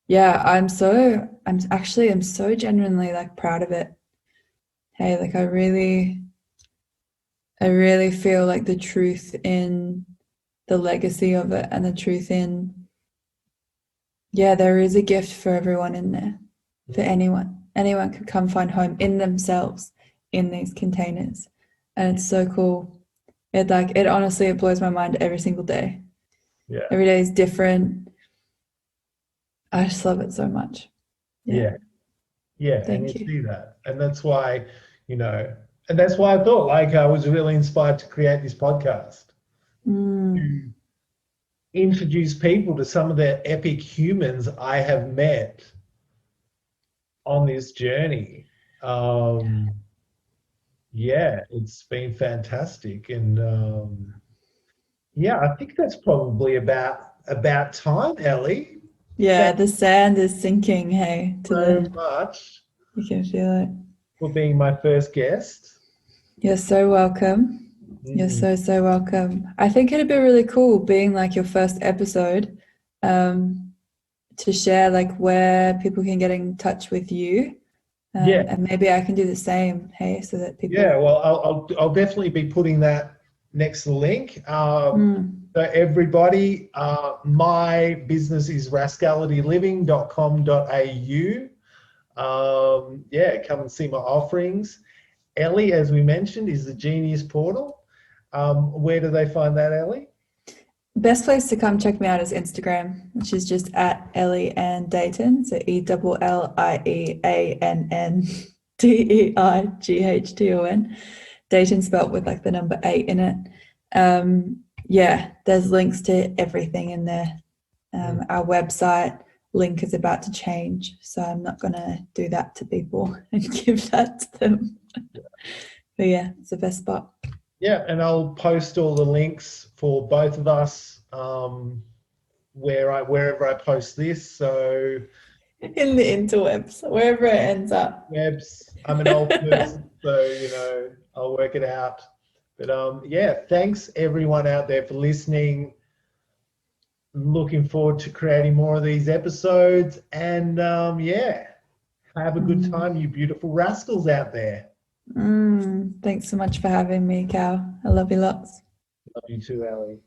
B: yeah, I'm so genuinely like proud of it. Hey, like I really feel like the truth in the legacy of it, and the truth in, there is a gift for everyone in there, for anyone could come find home in themselves in these containers. And it's so cool. It honestly, it blows my mind every single day. Every day is different. I just love it so much.
A: And
B: Thank
A: you
B: you.
A: see that, and that's why I thought, like, I was really inspired to create this podcast, to introduce people to some of the epic humans I have met on this journey. It's been fantastic. And I think that's probably about time, Ellie.
B: Yeah, the sand is sinking, hey,
A: So much
B: you can feel it.
A: for being my first guest.
B: You're so welcome. You're so welcome. I think it'd be really cool being like your first episode, to share like where people can get in touch with you. And maybe I can do the same, hey, so that people...
A: well, I'll definitely be putting that next to the link. So everybody, my business is rascalityliving.com.au. Come and see my offerings. Ellie, as we mentioned, is the Genius Portal. Where do they find that, Ellie?
B: Best place to come check me out is Instagram, which is just at Ellie and Deighton. So ELLIEANNDEIGHTON. Deighton spelt with like the number 8 in it. There's links to everything in there. Our website link is about to change, so I'm not going to do that to people and give that to them. But it's the best spot.
A: And I'll post all the links for both of us wherever I post this. So
B: In the interwebs, wherever it ends up.
A: webs, I'm an old person, so I'll work it out. But yeah, thanks everyone out there for listening. Looking forward to creating more of these episodes, and yeah, have a good time, you beautiful rascals out there.
B: Thanks so much for having me, Cal. I love you lots.
A: Love you too, Ellie.